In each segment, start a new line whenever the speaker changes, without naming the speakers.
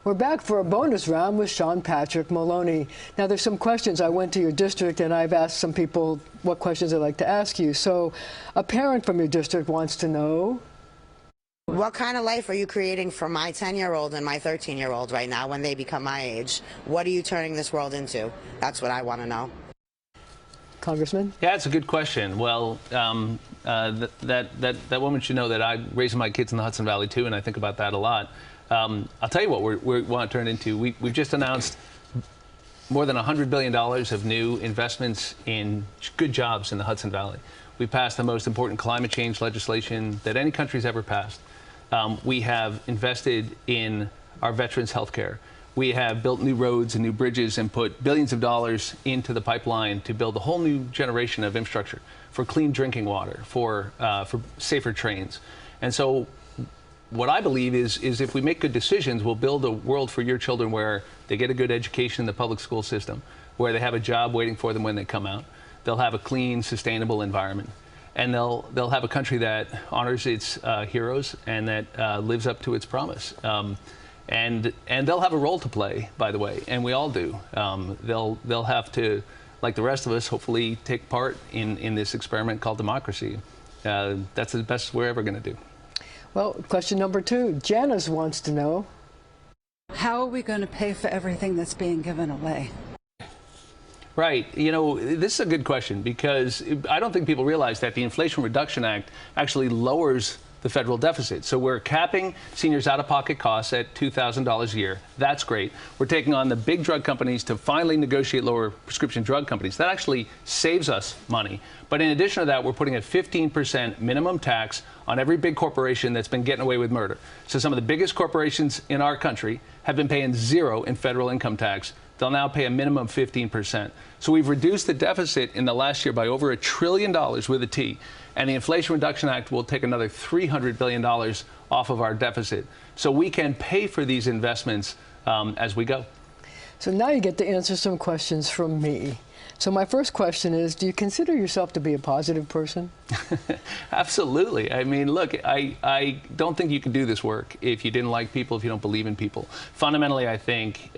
We're back for a bonus round with Sean Patrick Maloney. Now, there's some questions. I went to your district and I've asked some people what questions they'd like to ask you. So a parent from your district wants to know,
what kind of life are you creating for my 10-year-old and my 13-year-old right now when they become my age? What are you turning this world into? That's what I want to know. Congressman?
Yeah, it's a good question. Well, that woman should know that I'm raising my kids in the Hudson Valley, too, and I think about that a lot. I'll tell you what we want to turn into. We've just announced more than $100 billion of new investments in good jobs in the Hudson Valley. We passed the most important climate change legislation that any country's ever passed. We have invested in our veterans' health care. We have built new roads and new bridges and put billions of dollars into the pipeline to build a whole new generation of infrastructure for clean drinking water, for safer trains. And so what I believe is if we make good decisions, we'll build a world for your children where they get a good education in the public school system, where they have a job waiting for them when they come out. They'll have a clean, sustainable environment. And they'll have a country that honors its heroes and that lives up to its promise. And they'll have a role to play, by the way, and we all do. They'll have to, like the rest of us, hopefully take part in this experiment called democracy. That's the best we're ever going to do.
Well, question number 2. Janice wants to know,
how are we going to pay for everything that's being given away?
Right. You know, this is a good question because I don't think people realize that the Inflation Reduction Act actually lowers the federal deficit. So we're capping seniors' out-of-pocket costs at $2,000 a year. That's great. We're taking on the big drug companies to finally negotiate lower prescription drug companies. That actually saves us money. But in addition to that, we're putting a 15% minimum tax on every big corporation that's been getting away with murder. So some of the biggest corporations in our country have been paying 0 in federal income tax. They'll now pay a minimum 15%. So we've reduced the deficit in the last year by over $1 trillion with a T. And the Inflation Reduction Act will take another $300 billion off of our deficit. So we can pay for these investments as we go.
So now you get to answer some questions from me. So my first question is, do you consider yourself to be a positive person?
Absolutely. I mean, look, I don't think you can do this work if you didn't like people, if you don't believe in people. Fundamentally, I think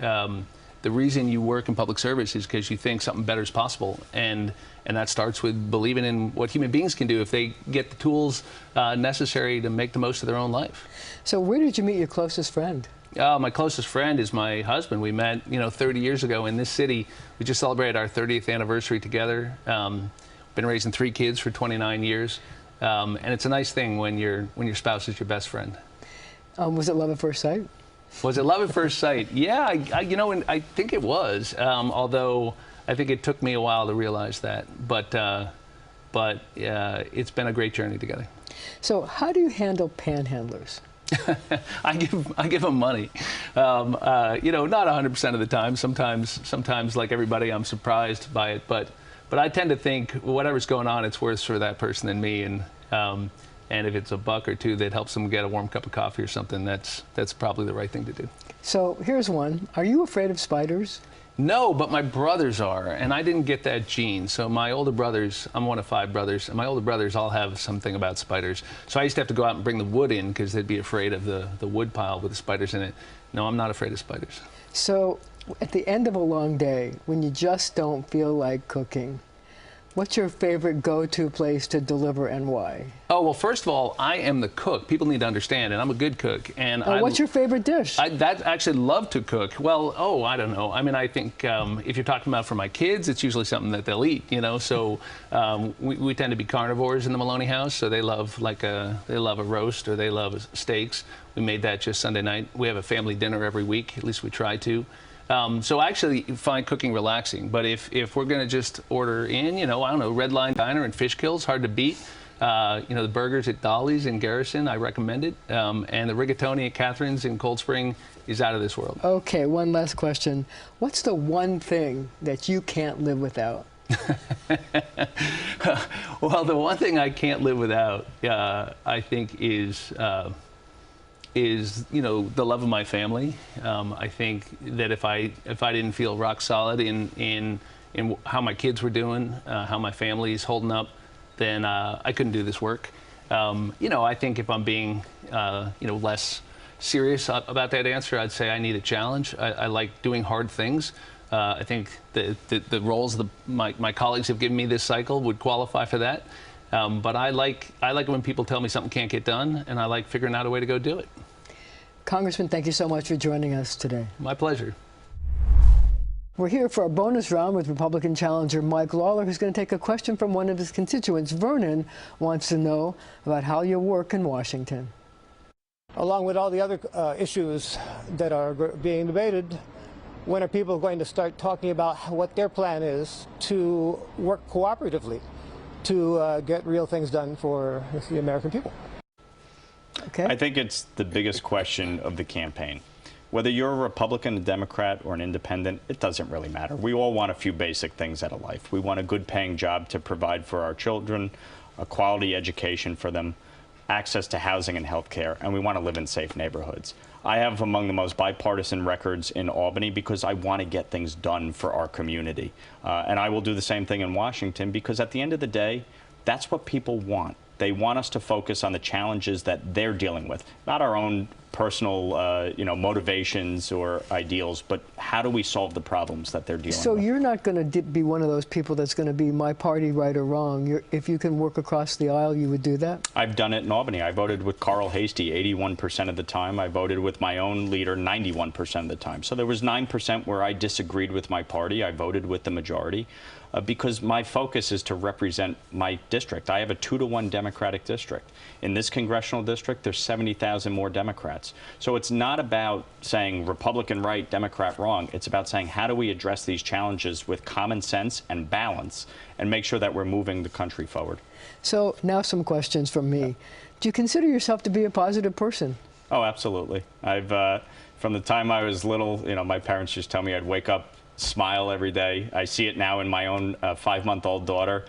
the reason you work in public service is because you think something better is possible. And that starts with believing in what human beings can do if they get the tools necessary to make the most of their own life.
So where did you meet your closest friend?
My closest friend is my husband. We met, 30 years ago in this city. We just celebrated our 30th anniversary together. Been raising 3 kids for 29 years. And it's a nice thing when your spouse is your best friend.
Was it love at first sight?
Was it love at first sight? Yeah, I think it was. Although I think it took me a while to realize that. But it's been a great journey together.
So how do you handle panhandlers?
I give them money. Not 100% of the time. Sometimes, like everybody, I'm surprised by it. But I tend to think whatever's going on, it's worse for that person than me. And if it's a buck or two that helps them get a warm cup of coffee or something, that's probably the right thing to do.
So here's one. Are you afraid of spiders?
No, but my brothers are, and I didn't get that gene. So my older brothers, I'm one of 5 brothers, and my older brothers all have something about spiders. So I used to have to go out and bring the wood in because they'd be afraid of the wood pile with the spiders in it. No, I'm not afraid of spiders.
So at the end of a long day, when you just don't feel like cooking, what's your favorite go-to place to deliver and why?
Oh, well, first of all, I am the cook. People need to understand, and I'm a good cook. And
what's your favorite dish?
I actually love to cook. Well, I don't know. I mean, I think if you're talking about for my kids, it's usually something that they'll eat, So we tend to be carnivores in the Maloney house, so they love they love a roast or they love steaks. We made that just Sunday night. We have a family dinner every week, at least we try to. So I actually find cooking relaxing. But if we're going to just order in, I don't know, Red Line Diner and Fishkill's, hard to beat. The burgers at Dolly's in Garrison, I recommend it. And the rigatoni at Catherine's in Cold Spring is out of this world.
Okay, one last question. What's the one thing that you can't live without?
Well, the one thing I can't live without, I think, is the love of my family. I think that if I didn't feel rock solid in how my kids were doing, how my family's holding up, then I couldn't do this work. I think if I'm being less serious about that answer, I'd say I need a challenge. I like doing hard things. I think the roles my colleagues have given me this cycle would qualify for that. But I like it when people tell me something can't get done, and I like figuring out a way to go do it.
Congressman, thank you so much for joining us today.
My pleasure.
We're here for a bonus round with Republican challenger Mike Lawler, who's going to take a question from one of his constituents. Vernon wants to know about how you work in Washington.
Along with all the other issues that are being debated, when are people going to start talking about what their plan is to work cooperatively to get real things done for the American people?
Okay.
I think it's the biggest question of the campaign. Whether you're a Republican, a Democrat, or an independent, it doesn't really matter. We all want a few basic things out of life. We want a good paying job to provide for our children, a quality education for them, access to housing and health care, and we want to live in safe neighborhoods. I have among the most bipartisan records in Albany because I want to get things done for our community. And I will do the same thing in Washington because at the end of the day, that's what people want. They want us to focus on the challenges that they're dealing with, not our own personal motivations or ideals, but how do we solve the problems that they're dealing with.
So you're not going to be one of those people that's going to be my party right or wrong. If you can work across the aisle, you would do that?
I've done it in Albany. I voted with Carl Hastie 81% of the time. I voted with my own leader 91% of the time. So there was 9% where I disagreed with my party. I voted with the majority. Because my focus is to represent my district. I have a 2-to-1 Democratic district. In this congressional district, there's 70,000 more Democrats. So it's not about saying Republican right, Democrat wrong. It's about saying how do we address these challenges with common sense and balance and make sure that we're moving the country forward.
So now some questions from me. Do you consider yourself to be a positive person?
Oh, absolutely. From the time I was little, my parents just tell me I'd wake up, smile every day. I see it now in my own 5-month-old daughter.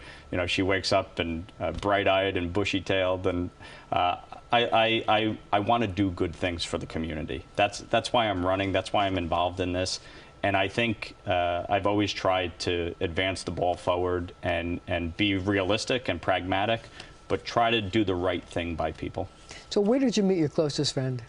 She wakes up and bright-eyed and bushy-tailed, and I want to do good things for the community. That's why I'm running. That's why I'm involved in this. And I think I've always tried to advance the ball forward and be realistic and pragmatic, but try to do the right thing by people.
So where did you meet your closest friend?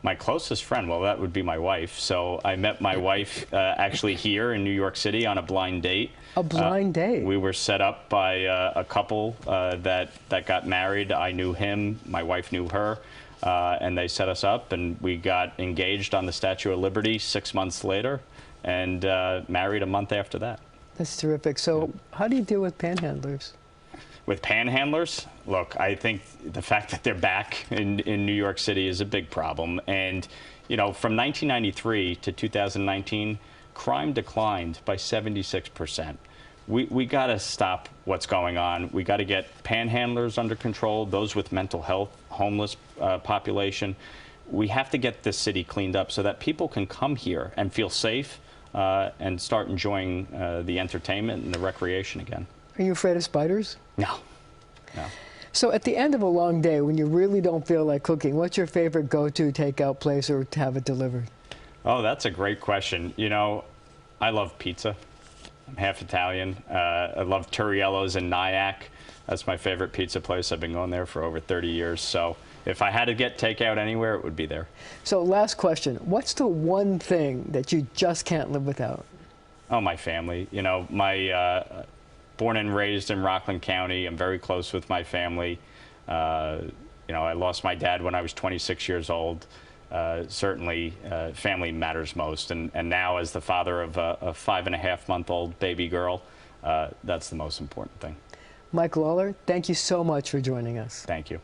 My closest friend, well, that would be my wife. So I met my wife actually here in New York City on a blind date.
A blind date?
We were set up by a couple that got married. I knew him, my wife knew her, and they set us up, and we got engaged on the Statue of Liberty 6 months later and married a month after that.
That's terrific. So how do you deal with panhandlers?
With panhandlers, look, I think the fact that they're back in New York City is a big problem. And, from 1993 to 2019, crime declined by 76%. We got to stop what's going on. We got to get panhandlers under control, those with mental health, homeless population. We have to get this city cleaned up so that people can come here and feel safe and start enjoying the entertainment and the recreation again.
Are you afraid of spiders?
No. No.
So at the end of a long day, when you really don't feel like cooking, what's your favorite go-to takeout place or to have it delivered?
Oh, that's a great question. I love pizza. I'm half Italian. I love Turiello's in Nyack. That's my favorite pizza place. I've been going there for over 30 years. So if I had to get takeout anywhere, it would be there. So
last question. What's the one thing that you just can't live without?
Oh, my family. Born and raised in Rockland County. I'm very close with my family. I lost my dad when I was 26 years old. Certainly, family matters most. And now, as the father of a 5.5-month-old baby girl, that's the most important thing.
Mike Lawler, thank you so much for joining us.
Thank you.